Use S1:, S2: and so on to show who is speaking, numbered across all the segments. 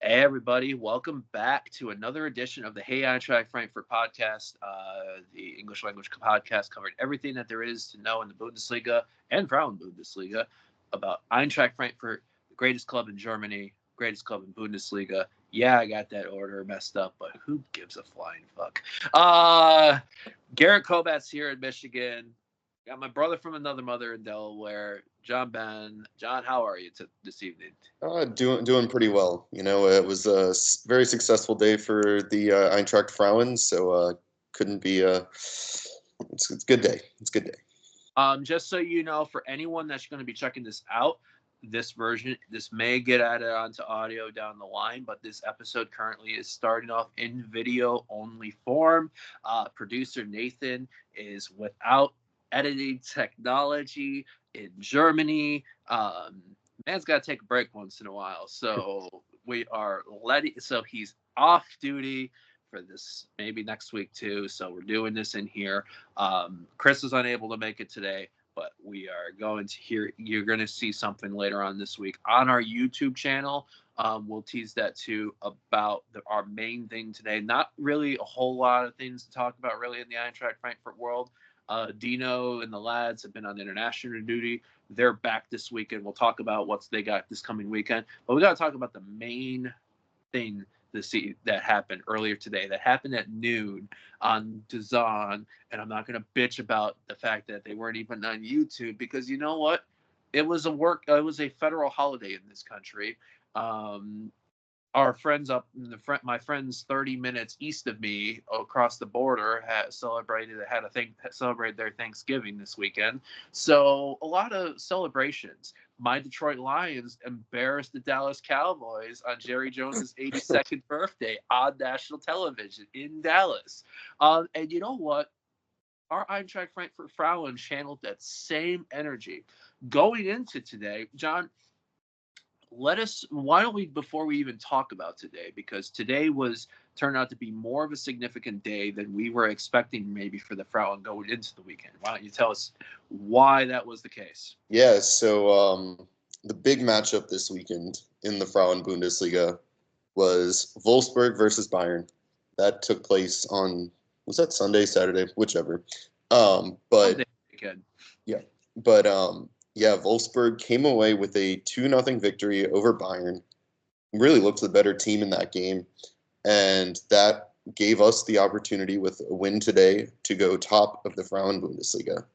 S1: Hey everybody, welcome back to another edition of the Hey Eintracht Frankfurt Podcast, the English language podcast covering everything that there is to know in the Bundesliga and Frauen Bundesliga about Eintracht Frankfurt, the greatest club in Germany, greatest club in Bundesliga. Yeah, I got that order messed up, but who gives a flying fuck? Garret Kobat's here in Michigan. Got my brother from another mother in Delaware, John Ben. John, how are you this evening?
S2: Doing pretty well. It was a very successful day for the Eintracht Frauen, so couldn't be. It's a good day. It's a good day.
S1: Just so you know, for anyone that's going to be checking this out, this may get added onto audio down the line, but this episode currently is starting off in video only form. Producer Nathan is without editing technology in Germany. Man's got to take a break once in a while, so so he's off duty for this maybe next week too, so we're doing this in here. Chris was unable to make it today, but we are going to you're going to see something later on this week on our YouTube channel. We'll tease that too about our main thing today. Not really a whole lot of things to talk about really in the Eintracht Frankfurt world. Dino and the lads have been on international duty. They're back this weekend. We'll talk about what they got this coming weekend. But we got to talk about the main thing that happened earlier today. That happened at noon on DAZN. And I'm not going to bitch about the fact that they weren't even on YouTube because you know what? It was a federal holiday in this country. Our friends my friends 30 minutes east of me across the border celebrated their Thanksgiving this weekend. So a lot of celebrations. My Detroit Lions embarrassed the Dallas Cowboys on Jerry Jones's 82nd birthday on national television in Dallas. And you know what? Our Eintracht Frankfurt Frauen channeled that same energy going into today. John, why don't we, before we even talk about today, because today turned out to be more of a significant day than we were expecting maybe for the Frauen going into the weekend. Why don't you tell us why that was the case?
S2: Yeah, so the big matchup this weekend in the Frauen Bundesliga was Wolfsburg versus Bayern. That took place was that Sunday, Saturday, whichever.
S1: Sunday weekend.
S2: Yeah, but yeah, Wolfsburg came away with a 2-0 victory over Bayern. Really looked the better team in that game. And that gave us the opportunity with a win today to go top of the Frauen Bundesliga.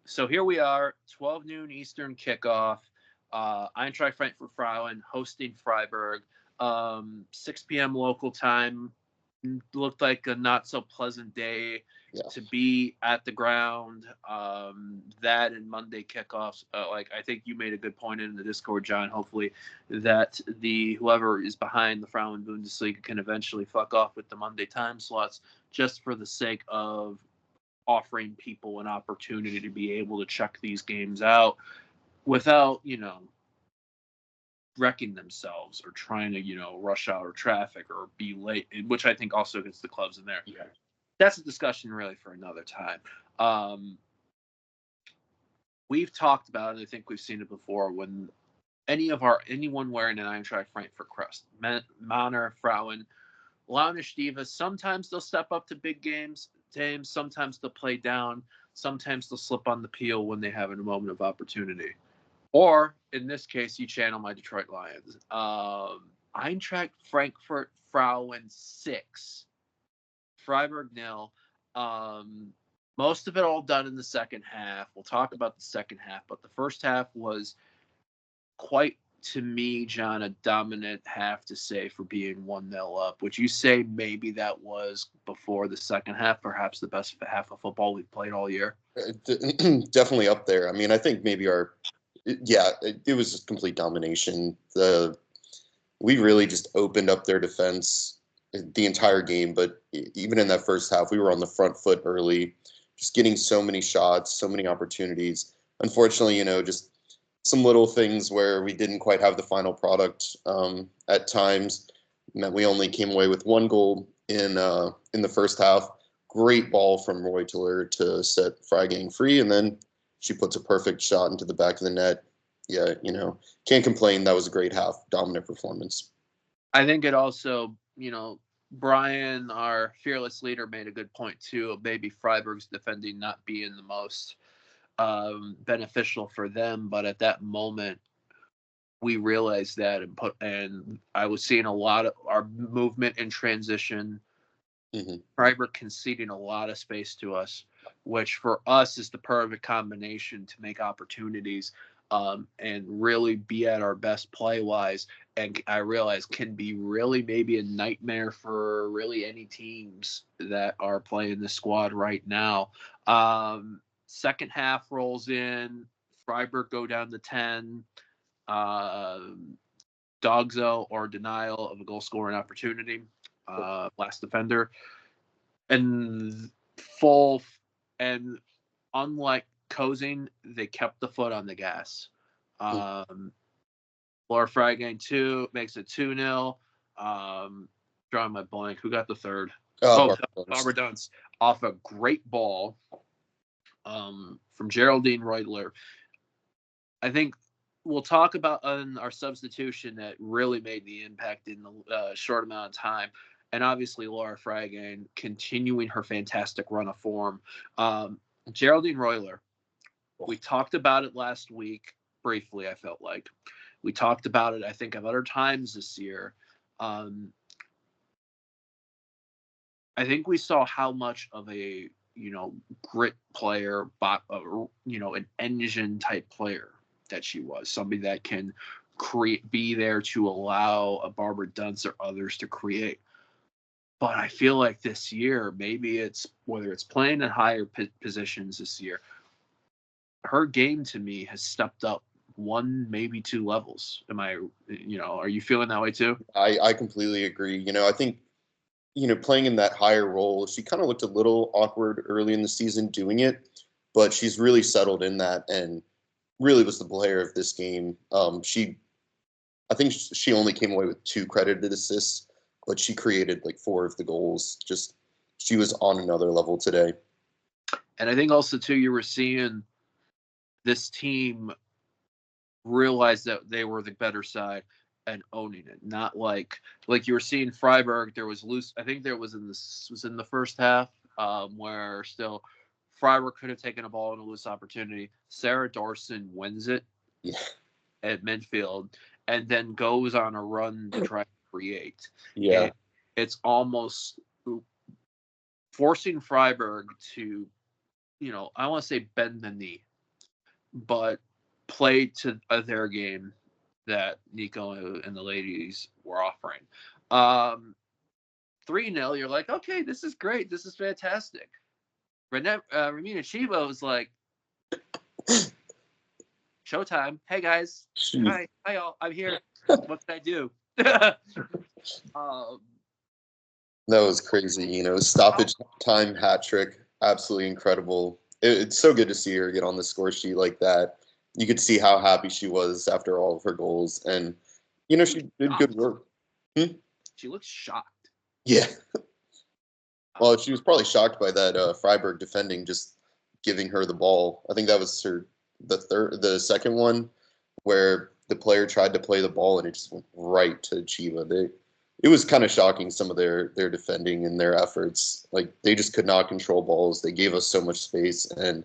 S1: So here we are, 12 noon Eastern kickoff. Eintracht Frankfurt Frauen hosting Freiburg. 6 p.m. local time. Looked like a not so pleasant day to be at the ground. That and Monday kickoffs. I think you made a good point in the Discord, John. Hopefully that whoever is behind the Frauen Bundesliga can eventually fuck off with the Monday time slots, just for the sake of offering people an opportunity to be able to check these games out without, wrecking themselves or trying to, rush out or traffic or be late, which I think also gets the clubs in there.
S2: Yeah.
S1: That's a discussion really for another time. We've talked about it. I think we've seen it before when anyone wearing an Eintracht Frankfurt crest, Männer, Frauen, Launish Divas, sometimes they'll step up to big games, sometimes they'll play down, sometimes they'll slip on the peel when they have a moment of opportunity. Or, in this case, you channel my Detroit Lions. Eintracht Frankfurt Frauen 6. Freiburg 0. Most of it all done in the second half. We'll talk about the second half. But the first half was quite, to me, John, a dominant half to say for being 1-0 up. Would you say maybe that was, before the second half, perhaps the best half of football we've played all year?
S2: Definitely up there. I mean, I think maybe it was just complete domination. We really just opened up their defense the entire game, but even in that first half, we were on the front foot early, just getting so many shots, so many opportunities. Unfortunately, just some little things where we didn't quite have the final product at times. Meant we only came away with 1 goal in the first half. Great ball from Reutler to set Freigang free, and then she puts a perfect shot into the back of the net. Yeah, can't complain. That was a great half, dominant performance.
S1: I think it also, Brian, our fearless leader, made a good point too of maybe Freiburg's defending not being the most beneficial for them, but at that moment we realized that and I was seeing a lot of our movement in transition. Freiburg conceding a lot of space to us, which for us is the perfect combination to make opportunities and really be at our best play wise. And I realize can be really maybe a nightmare for really any teams that are playing the squad right now. Second half rolls in, Freiburg go down to 10. Dogzo or denial of a goal scoring opportunity. Last defender. And unlike Kozing, they kept the foot on the gas. Laura Fragan 2 makes it 2-0. Drawing my blank. Who got the third? Barbara Dunst off a great ball from Geraldine Reutler. I think we'll talk about our substitution that really made the impact in the short amount of time. And obviously, Laura Fragan continuing her fantastic run of form. Geraldine Reutler, we talked about it last week briefly, I felt like. We talked about it, I think, at other times this year. I think we saw how much of a, grit player, an engine type player that she was. Somebody that can be there to allow a Barbara Dunst or others to create. But I feel like this year, maybe it's whether it's playing in higher positions this year, her game to me has stepped up one, maybe two levels. Are you feeling that way too?
S2: I completely agree. I think, playing in that higher role, she kind of looked a little awkward early in the season doing it, but she's really settled in that and really was the player of this game. I think she only came away with 2 credited assists, but she created like 4 of the goals. She was on another level today.
S1: And I think also too, you were seeing this team realize that they were the better side and owning it. Not like you were seeing Freiburg. There was loose. I think there was in the first half where still Freiburg could have taken a ball in a loose opportunity. Sarah Dorson wins it at midfield and then goes on a run to try to create.
S2: Yeah.
S1: And it's almost forcing Freiburg to, I want to say bend the knee, but play to their game that Nico and the ladies were offering. 3-0, you're like, okay, this is great. This is fantastic. Ramina Chiba was like, showtime. Hey, guys. Hi, y'all. I'm here. What can I do?
S2: That was crazy. Stoppage time hat trick. Absolutely incredible. It's so good to see her get on the score sheet like that. You could see how happy she was after all of her goals. And, she did good work.
S1: She looks shocked.
S2: Yeah. Well, she was probably shocked by that Freiburg defending just giving her the ball. I think that was the second one where the player tried to play the ball and it just went right to Chiba. It was kind of shocking, some of their defending and their efforts. Like, they just could not control balls. They gave us so much space, and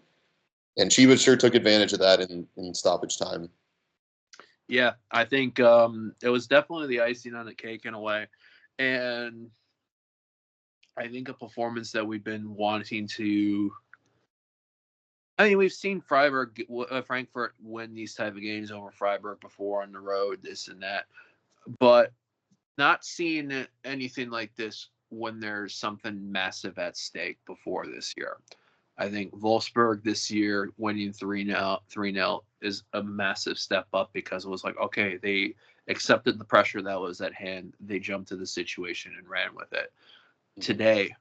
S2: Chiba sure took advantage of that in stoppage time.
S1: Yeah, I think it was definitely the icing on the cake in a way. And I think a performance that we've been wanting to... I mean, we've seen Frankfurt win these type of games over Freiburg before on the road, this and that. But not seeing anything like this when there's something massive at stake before this year. I think Wolfsburg this year winning 3-0 is a massive step up because it was like, okay, they accepted the pressure that was at hand. They jumped to the situation and ran with it. Mm-hmm. Today,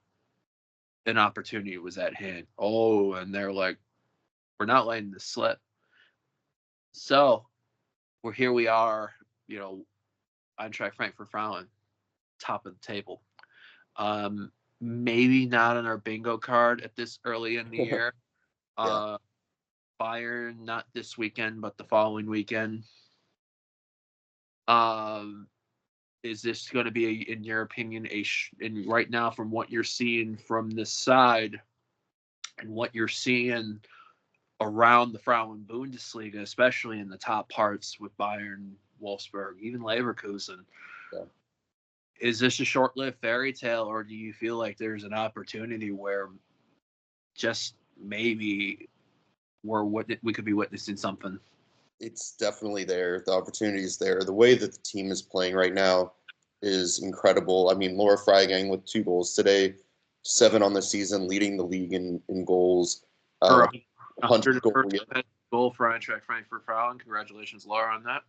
S1: an opportunity was at hand. Oh, and they're like, we're not letting this slip. So here we are, Eintracht Frankfurt Frauen, top of the table. Maybe not on our bingo card at this early in the year. Yeah. Bayern, not this weekend, but the following weekend. is this going to be, in your opinion, and right now from what you're seeing from this side and what you're seeing around the Frauen Bundesliga, especially in the top parts with Bayern, Wolfsburg, even Leverkusen,
S2: Yeah.
S1: is this a short-lived fairy tale, or do you feel like there's an opportunity where just maybe we could be witnessing something?
S2: It's definitely there. The opportunity is there. The way that the team is playing right now is incredible. I mean, Laura Freigang with 2 goals today, 7 on the season, leading the league in goals.
S1: Her
S2: 100 goal.
S1: Goal for Eintracht Frankfurt Frauen. Congratulations, Laura, on that.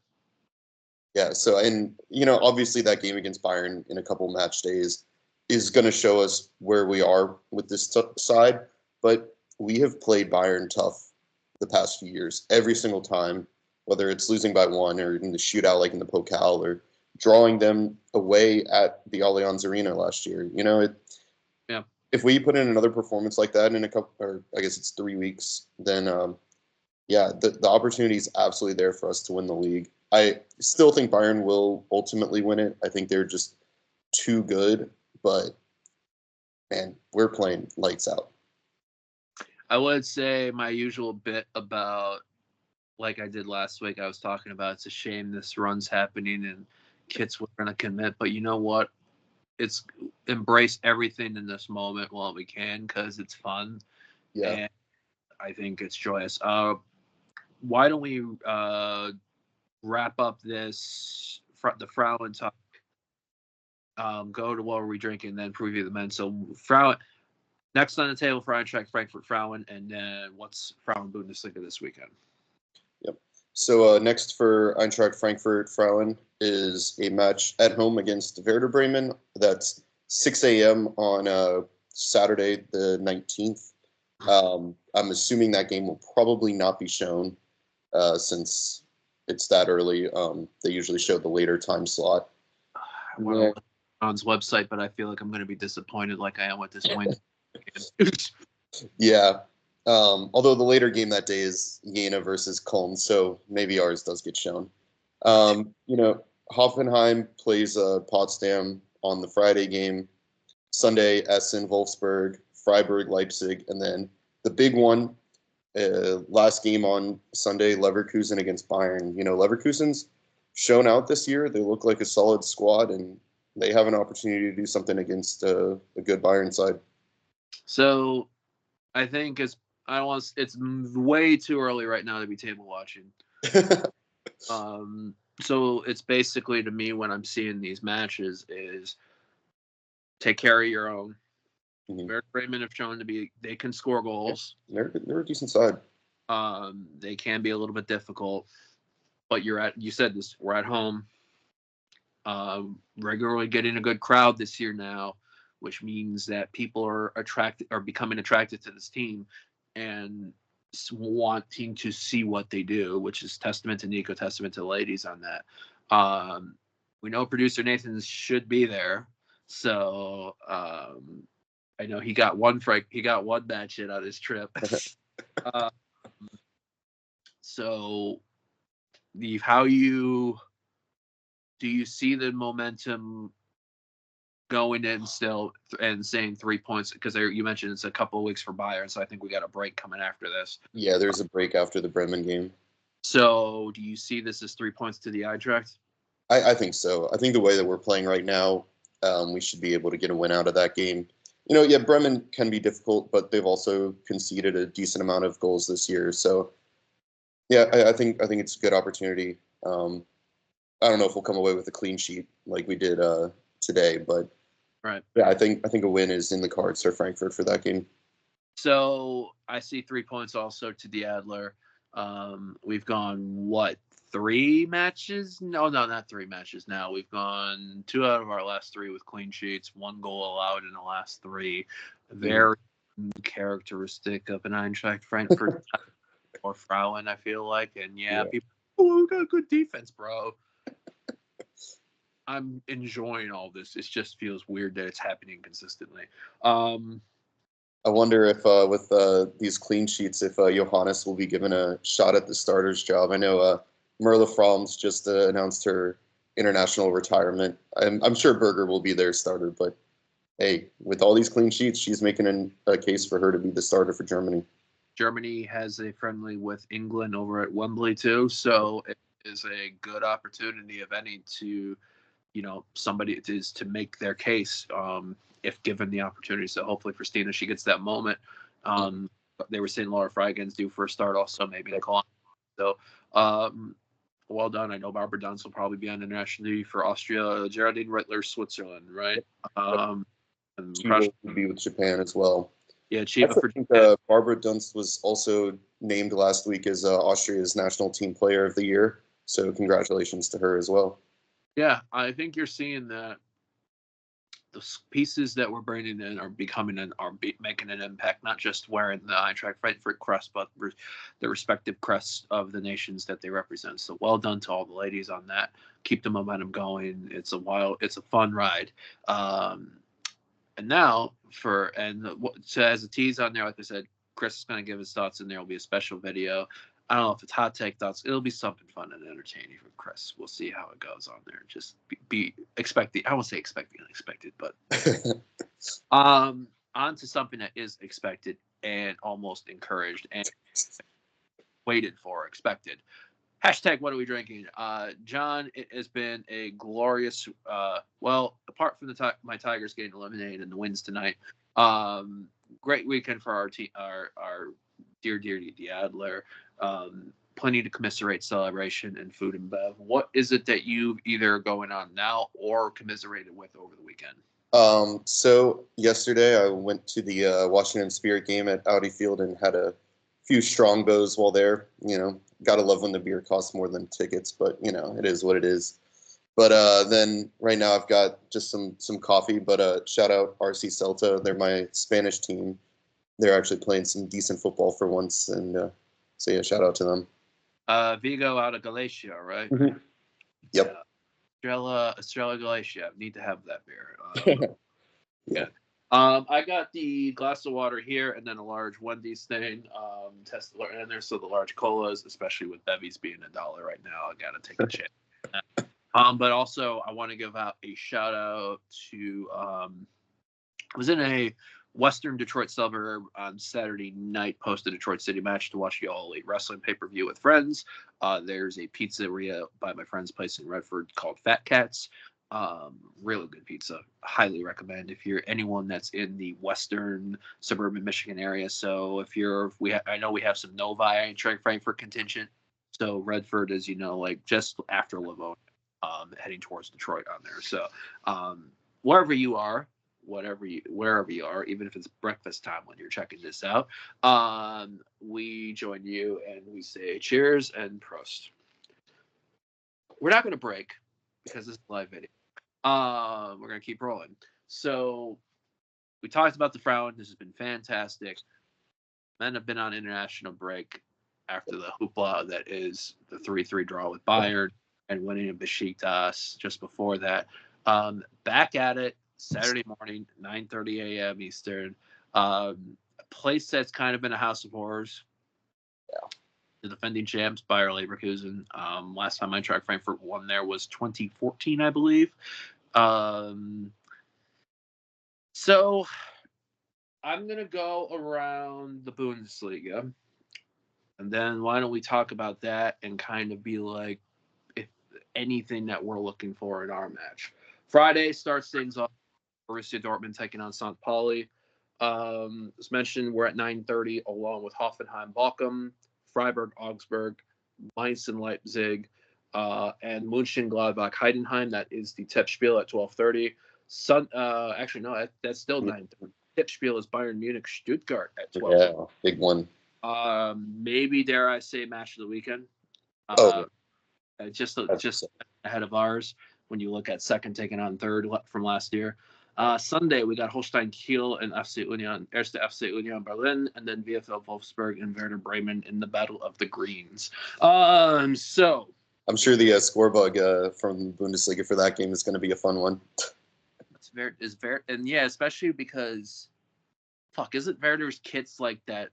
S2: Yeah. So, and obviously that game against Bayern in a couple match days is going to show us where we are with this side. But we have played Bayern tough the past few years, every single time, whether it's losing by 1 or in the shootout like in the Pokal or drawing them away at the Allianz Arena last year.
S1: Yeah.
S2: If we put in another performance like that in a couple, or I guess it's 3 weeks, then the opportunity is absolutely there for us to win the league. I still think Bayern will ultimately win it. I think they're just too good, but man, we're playing lights out.
S1: I would say my usual bit about, like I did last week, I was talking about it's a shame this run's happening and kids were going to commit, but you know what? It's embrace everything in this moment while we can, because it's fun.
S2: Yeah.
S1: And I think it's joyous. Why don't we wrap up the Frauen talk? Go to what are we drinking, then preview the men. So Frauen next on the table for Eintracht Frankfurt Frauen, and then what's Frauen Bundesliga this weekend?
S2: Yep. So next for Eintracht Frankfurt Frauen is a match at home against Werder Bremen. That's 6 a.m. on Saturday the 19th. I'm assuming that game will probably not be shown since it's that early. They usually show the later time slot.
S1: I want to look on his website, but I feel like I'm going to be disappointed like I am with this win.
S2: Yeah. Although the later game that day is Jena versus Köln, so maybe ours does get shown. Hoffenheim plays Potsdam on the Friday game. Sunday, Essen, Wolfsburg, Freiburg, Leipzig, and then the big one, last game on Sunday, Leverkusen against Bayern. Leverkusen's shown out this year. They look like a solid squad, and they have an opportunity to do something against a good Bayern side.
S1: So I think it's way too early right now to be table watching. So it's basically, to me, when I'm seeing these matches, is take care of your own. Werder Bremen have shown they can score goals.
S2: They're a decent side.
S1: They can be a little bit difficult, but you said this, we're at home. Regularly getting a good crowd this year now, which means that people are becoming attracted to this team and wanting to see what they do, which is testament to Nico, testament to the ladies on that. We know producer Nathan should be there, so I know he got one match in on his trip. So do you see the momentum going in still and saying 3 points? Because you mentioned it's a couple of weeks for Bayern, so I think we got a break coming after this.
S2: Yeah, there's a break after the Bremen game.
S1: So do you see this as 3 points to the Eintracht?
S2: I think so. I think the way that we're playing right now, we should be able to get a win out of that game. Bremen can be difficult, but they've also conceded a decent amount of goals this year. So, yeah, I think it's a good opportunity. I don't know if we'll come away with a clean sheet like we did today, but
S1: right.
S2: Yeah, I think a win is in the cards for Frankfurt for that game.
S1: So I see 3 points also to the Adler. We've gone 3 matches? No, not 3 matches. Now we've gone 2 out of our last 3 with clean sheets, 1 goal allowed in the last 3. Very characteristic of an Eintracht Frankfurt or Frauen, I feel like. And people, we got good defense, bro. I'm enjoying all this. It just feels weird that it's happening consistently.
S2: I wonder if with these clean sheets, if Johannes will be given a shot at the starter's job. I know Merle Fromm's just announced her international retirement. I'm sure Berger will be their starter, but hey, with all these clean sheets, she's making a case for her to be the starter for Germany.
S1: Germany has a friendly with England over at Wembley too, so it is a good opportunity, if any, to somebody is to make their case if given the opportunity. So hopefully Christina, she gets that moment. They were saying Laura Freigen's due for a start also, maybe Nicole. So well done. I know Barbara Dunst will probably be on international duty for Austria. Geraldine Rittler, Switzerland, right? And
S2: she will be with Japan as well.
S1: Yeah, Chiba for
S2: Japan. Barbara Dunst was also named last week as Austria's national team player of the year. So congratulations to her as well.
S1: Yeah, I think you're seeing that the pieces that we're bringing in are making an impact, not just wearing the Eintracht Frankfurt crest, but the respective crests of the nations that they represent. So well done to all the ladies on that. Keep the momentum going. It's a fun ride. And now so as a tease on there, like I said, Chris is going to give his thoughts, and there will be a special video. I don't know if it's hot take thoughts. It'll be something fun and entertaining from Chris. We'll see how it goes on there. Just be expecting. I won't say expecting unexpected, but on to something that is expected and almost encouraged and waited for, expected. Hashtag what are we drinking? John, it has been a glorious, apart from my Tigers getting eliminated in the wins tonight, great weekend for our team, our dear the Adler. Plenty to commiserate, celebration, and food and bev. What is it that you've either going on now or commiserated with over the weekend?
S2: So yesterday I went to the Washington Spirit game at Audi Field and had a few strongbows while there. Gotta love when the beer costs more than tickets, but it is what it is. But then right now I've got just some coffee. But shout out RC Celta. They're my Spanish team. They're actually playing some decent football for once, and so yeah, shout out to them.
S1: Vigo out of Galicia, right?
S2: Mm-hmm. Yep.
S1: Estrella Galicia. Need to have that beer. Yeah. I got the glass of water here, and then a large Wendy's thing. Test in there, so the large colas, especially with bevies being $1 right now, I gotta take a chance. But also I want to give out a shout out to. I was in a Western Detroit suburb on Saturday night, post the Detroit City match to watch the All Elite Wrestling pay-per-view with friends. There's a pizzeria by my friend's place in Redford called Fat Cats. Really good pizza. Highly recommend if you're anyone that's in the Western suburban Michigan area. So I know we have some Novi Eintracht Frankfurt contingent. So Redford is, like just after Livonia, heading towards Detroit on there. So wherever you are, wherever you are, even if it's breakfast time when you're checking this out, we join you and we say cheers and prost. We're not going to break because this is a live video. We're going to keep rolling. So we talked about the Frauen. This has been fantastic. Men have been on international break after the hoopla that is the 3-3 draw with Bayern and winning in Besiktas just before that. Back at it Saturday morning, 9:30 a.m. Eastern. A place that's kind of been a house of horrors.
S2: Yeah.
S1: The defending champs, Bayer Leverkusen. Last time Eintracht Frankfurt won there was 2014, I believe. So I'm going to go around the Bundesliga. And then why don't we talk about that and kind of be like, if anything that we're looking for in our match. Friday starts things off. Borussia Dortmund taking on St. Pauli. As mentioned, we're at 9:30 along with Hoffenheim, Bochum, Freiburg, Augsburg, Mainz and Leipzig, and Mönchengladbach, Heidenheim. That is the Tippspiel at 12:30. Actually, no, that's still 9:30. Tippspiel is Bayern Munich, Stuttgart at 12.
S2: Yeah, big one.
S1: Maybe dare I say match of the weekend. Just ahead of ours when you look at second taking on third from last year. Sunday, we got Holstein Kiel and FC Union Berlin, and then VfL Wolfsburg and Werder Bremen in the Battle of the Greens. So
S2: I'm sure the score bug from Bundesliga for that game is going to be a fun one.
S1: It's and yeah, especially because isn't Werder's kits like that,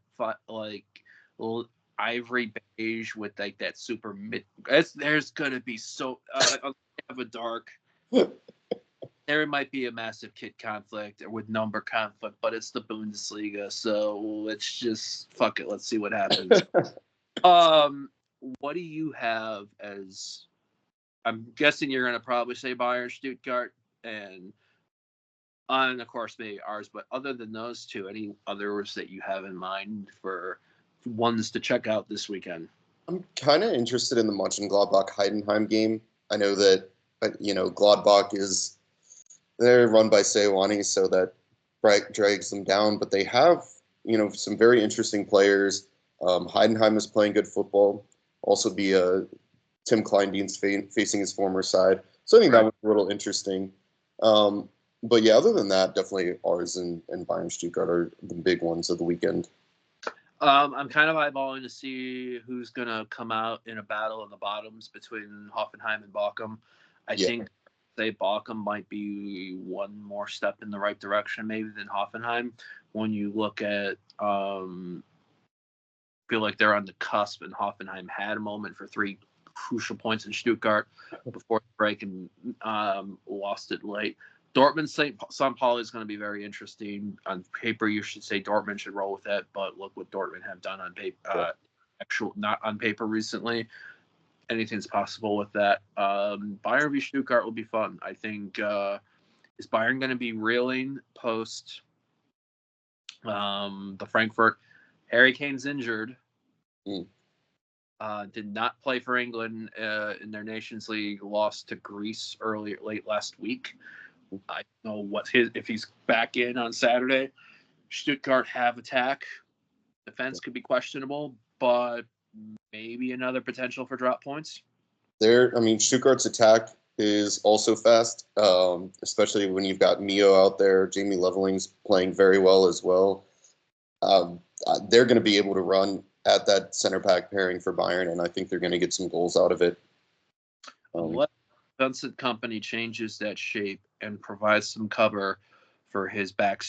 S1: like ivory beige with like that super mid? There's gonna be so have a dark. There might be a massive kit conflict or with number conflict, but it's the Bundesliga, so let's just fuck it. Let's see what happens. What do you have as? I'm guessing you're going to probably say Bayern, Stuttgart, and of course maybe ours. But other than those two, any others that you have in mind for ones to check out this weekend?
S2: I'm kind of interested in the Mönchengladbach-Heidenheim game. I know that Gladbach they're run by Seoane, so that drags them down. But they have some very interesting players. Heidenheim is playing good football. Also, Tim Kleindienst facing his former side. So I think that was a little interesting. But yeah, other than that, definitely ours and Bayern Stuttgart are the big ones of the weekend.
S1: I'm kind of eyeballing to see who's going to come out in a battle in the bottoms between Hoffenheim and Bochum. I think Bochum might be one more step in the right direction maybe than Hoffenheim. When you look at, feel like they're on the cusp, and Hoffenheim had a moment for 3 crucial points in Stuttgart before the break and lost it late. Dortmund St. Pauli is going to be very interesting. On paper, you should say Dortmund should roll with it, but look what Dortmund have done on paper, not on paper recently. Anything's possible with that. Bayern v Stuttgart will be fun. I think is Bayern going to be reeling post the Frankfurt? Harry Kane's injured. Did not play for England in their Nations League. Lost to Greece late last week. I don't know if he's back in on Saturday. Stuttgart have attack. Defense could be questionable, but maybe another potential for drop points.
S2: Stuttgart's attack is also fast, especially when you've got Mio out there. Jamie Leveling's playing very well as well. They're going to be able to run at that center back pairing for Bayern, and I think they're going to get some goals out of it.
S1: Unless Vincent Kompany changes that shape and provides some cover for his back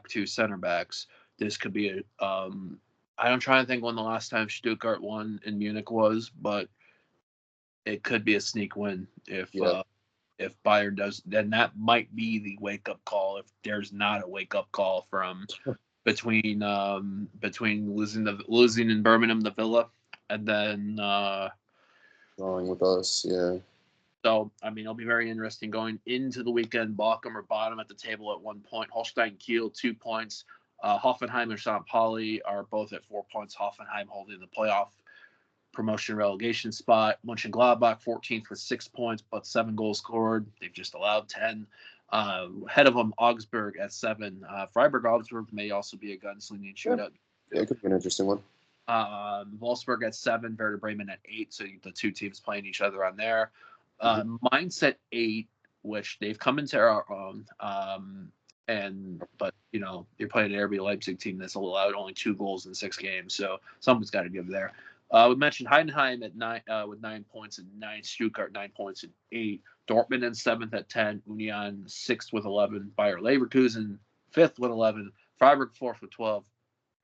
S1: two center backs, this could be I'm trying to think when the last time Stuttgart won in Munich was, but it could be a sneak win if Bayern does. Then that might be the wake up call. If there's not a wake up call from between losing in Birmingham the Villa and then
S2: drawing with us, yeah.
S1: So, it'll be very interesting going into the weekend. Bochum are bottom at the table at 1 point. Holstein Kiel, 2 points. Hoffenheim and St. Pauli are both at 4 points. Hoffenheim holding the playoff promotion relegation spot. Mönchengladbach, 14th with 6 points, but 7 goals scored. They've just allowed 10. Ahead of them, Augsburg at 7. Freiburg-Augsburg may also be a gunslinging shootout.
S2: Yeah, it could be an interesting one.
S1: Wolfsburg at 7. Werder Bremen at 8. So the two teams playing each other on there. Mainz at 8, which they've come into our own. But you're playing an RB Leipzig team that's allowed only 2 goals in 6 games, so something's got to give there. We mentioned Heidenheim at 9 with 9 points and 9. Stuttgart 9 points and 8. Dortmund in 7th at 10. Union 6th with 11. Bayer Leverkusen 5th with 11. Freiburg 4th with 12.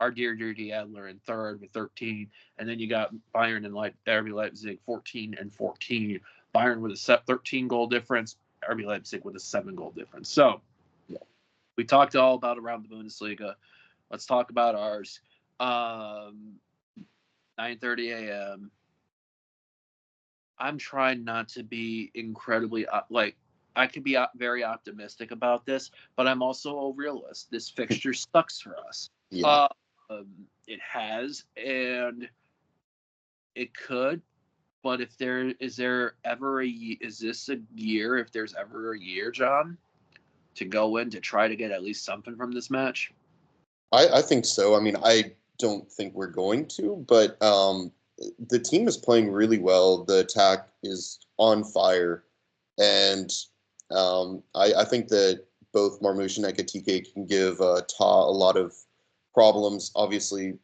S1: Our dear Adler in 3rd with 13. And then you got Bayern and RB Leipzig 14 and 14. Bayern with a 13 goal difference. RB Leipzig with a 7 goal difference. So we talked all about around the Bundesliga. Let's talk about ours. 9:30 a.m. I'm trying not to be incredibly I could be very optimistic about this, but I'm also a realist. This fixture sucks for us.
S2: Yeah.
S1: It has, and it could. But if is this ever a year, John, to go in to try to get at least something from this match?
S2: I think so. I don't think we're going to, but the team is playing really well. The attack is on fire, and I think that both Marmoush and Ekitike can give Ta a lot of problems. Obviously,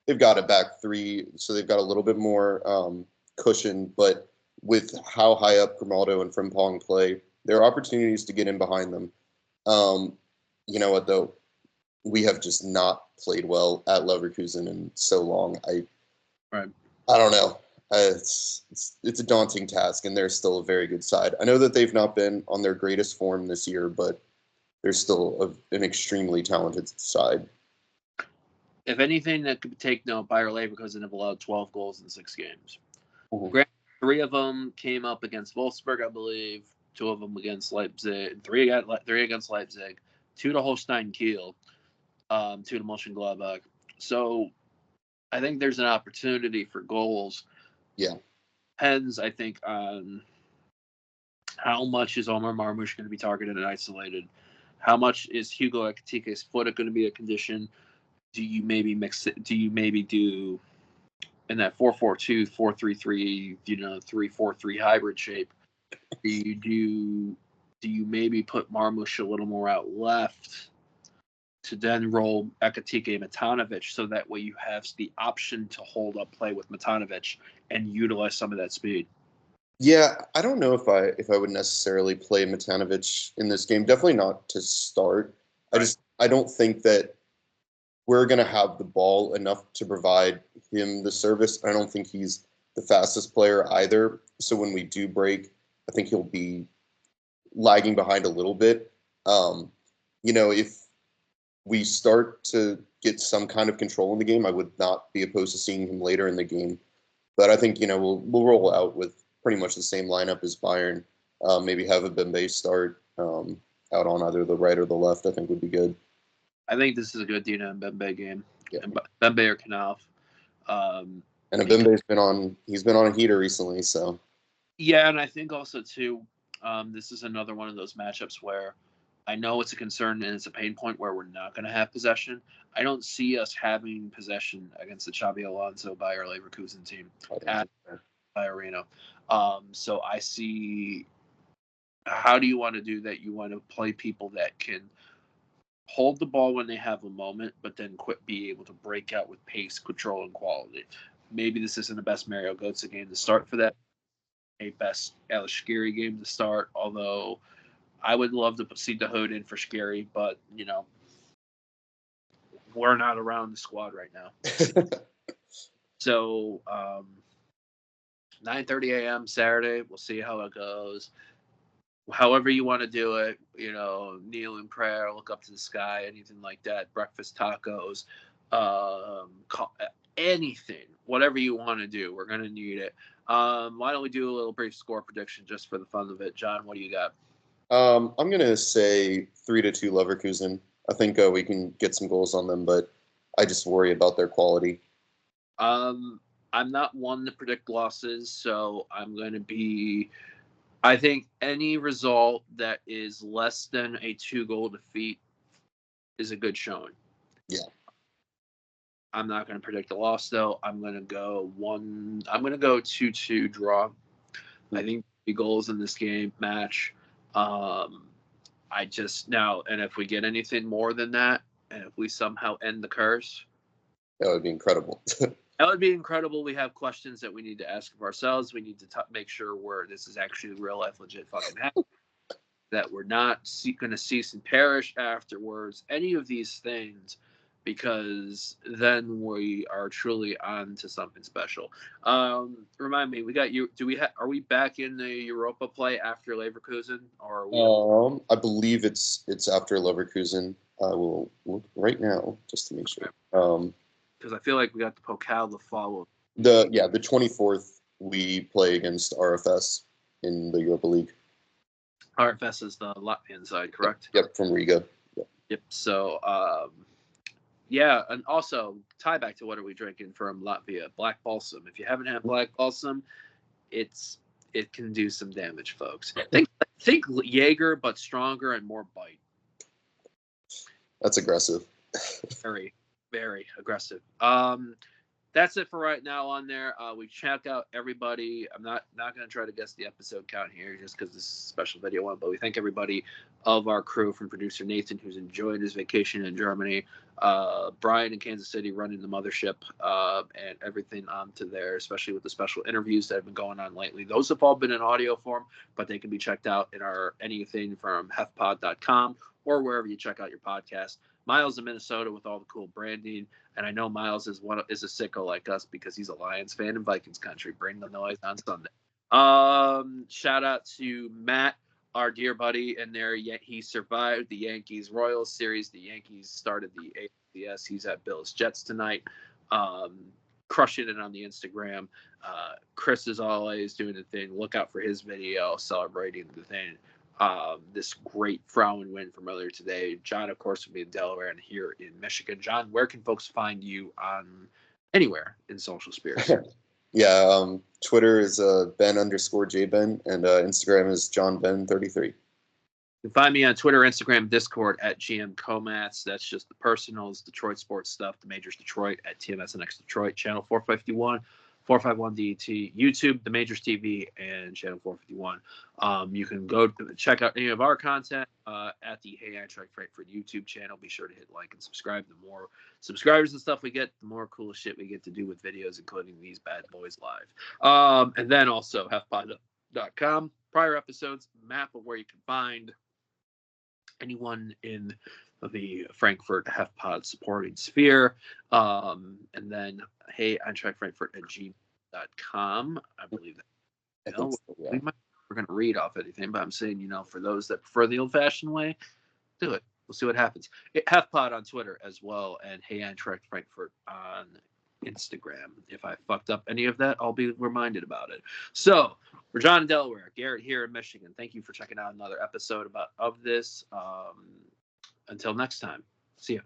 S2: they've got a back 3, so they've got a little bit more cushion, but with how high up Grimaldo and Frimpong play, there are opportunities to get in behind them. You know what, though? We have just not played well at Leverkusen in so long. I don't know. it's a daunting task, and they're still a very good side. I know that they've not been on their greatest form this year, but they're still an extremely talented side.
S1: If anything that could take note, Bayer Leverkusen have allowed 12 goals in 6 games.
S2: Mm-hmm.
S1: 3 of them came up against Wolfsburg, I believe. 2 of them against Leipzig. 3 against Leipzig. 2 to Holstein Kiel. 2 to Mönchengladbach. So I think there's an opportunity for goals.
S2: Yeah.
S1: Depends, I think, on how much is Omar Marmoush going to be targeted and isolated. How much is Hugo Ekitike's foot going to be a condition? Do you maybe mix it? Do you maybe do in that 4-4-2, 4-3-3, 3-4-3 hybrid shape? Do you maybe put Marmoush a little more out left to then roll Ekitike and Matanovic, so that way you have the option to hold up play with Matanovic and utilize some of that speed?
S2: Yeah, I don't know if I would necessarily play Matanovic in this game. Definitely not to start.
S1: Right.
S2: I don't think that we're going to have the ball enough to provide him the service. I don't think he's the fastest player either. So when we do break, I think he'll be lagging behind a little bit. If we start to get some kind of control in the game, I would not be opposed to seeing him later in the game. But I think, we'll roll out with pretty much the same lineup as Bayern. Maybe have a Bembe start out on either the right or the left, I think would be good.
S1: I think this is a good Dina and Bembe game.
S2: Yeah.
S1: And Bembe or Knauf.
S2: And Bembe's been on a heater recently, so.
S1: Yeah, and I think also, too, this is another one of those matchups where I know it's a concern and it's a pain point where we're not going to have possession. I don't see us having possession against the Xabi Alonso Bayer Leverkusen team at Arena. So I see, how do you want to do that? You want to play people that can hold the ball when they have a moment, but then be able to break out with pace, control, and quality. Maybe this isn't the best Mario Götze game to start for that. A best Alex Shkiri game to start, although I would love to see the hood in for Shkiri, but, we're not around the squad right now. So 9:30 a.m. Saturday, we'll see how it goes. However you want to do it, kneel in prayer, look up to the sky, anything like that, breakfast tacos, anything, whatever you want to do, we're going to need it. Why don't we do a little brief score prediction just for the fun of it? John, what do you got?
S2: I'm going to say 3-2 Leverkusen. I think we can get some goals on them, but I just worry about their quality.
S1: I'm not one to predict losses, so I'm going to be... I think any result that is less than a 2-goal defeat is a good showing.
S2: Yeah.
S1: I'm not going to predict a loss, though. I'm going to go 2-2 draw. I think 3 goals in this match. And if we get anything more than that, and if we somehow end the curse,
S2: that would be incredible.
S1: That would be incredible. We have questions that we need to ask of ourselves. We need to make sure this is actually real life, legit fucking happening. That we're not going to cease and perish afterwards. Any of these things, because then we are truly on to something special. Remind me, we got you. Are we back in the Europa play after Leverkusen, or are we?
S2: I believe it's after Leverkusen. I will look right now just to make sure.
S1: Because I feel like we got the Pokal to follow.
S2: The 24th we play against RFS in the Europa League.
S1: RFS is the Latvian side, correct?
S2: Yep, from Riga.
S1: Yep. So, and also tie back to what are we drinking from Latvia? Black Balsam. If you haven't had Black Balsam, it can do some damage, folks. Think Jaeger, but stronger and more bite.
S2: That's aggressive.
S1: Very, very aggressive. That's it for right now on there. We check out everybody. I'm not going to try to guess the episode count here just because this is a special video one, but we thank everybody of our crew, from producer Nathan, who's enjoying his vacation in Germany, Brian in Kansas City running the mothership, and everything onto there, especially with the special interviews that have been going on lately. Those have all been in audio form, but they can be checked out in anything from HEFPod.com or wherever you check out your podcast. Miles in Minnesota with all the cool branding. And I know Miles is a sicko like us because he's a Lions fan in Vikings country. Bring the noise on Sunday. Shout out to Matt, our dear buddy, and he survived the Yankees Royals series. The Yankees started the ALCS. He's at Bills Jets tonight. Crushing it on the Instagram. Chris is always doing the thing. Look out for his video celebrating the thing. This great Frauen win from earlier today. John, of course, will be in Delaware and here in Michigan. John, where can folks find you on anywhere in social spheres?
S2: Yeah, Twitter is Ben_JBen, and Instagram is JohnBen33.
S1: You can find me on Twitter, Instagram, Discord at GM Comats. That's just the personals, Detroit sports stuff, the Majors Detroit at TMSNX Detroit, channel 451 DET, YouTube, the Majors TV, and channel 451. You can go check out any of our content at the Hey Eintracht Frankfurt YouTube channel. Be sure to hit like and subscribe. The more subscribers and stuff we get, the more cool shit we get to do with videos, including these bad boys live. And then also HEFPod.com. Prior episodes, map of where you can find anyone in the Frankfurt HEFPod supporting sphere. And then Hey Eintracht Frankfurt at gmail.com. I believe that. We're going to read off anything, but I'm saying, for those that prefer the old-fashioned way, do it. We'll see what happens. HEFPod on Twitter as well, and Hey Eintracht Frankfurt on Instagram. If I fucked up any of that, I'll be reminded about it. So, for John in Delaware, Garrett here in Michigan, thank you for checking out another episode of this. Until next time, see ya.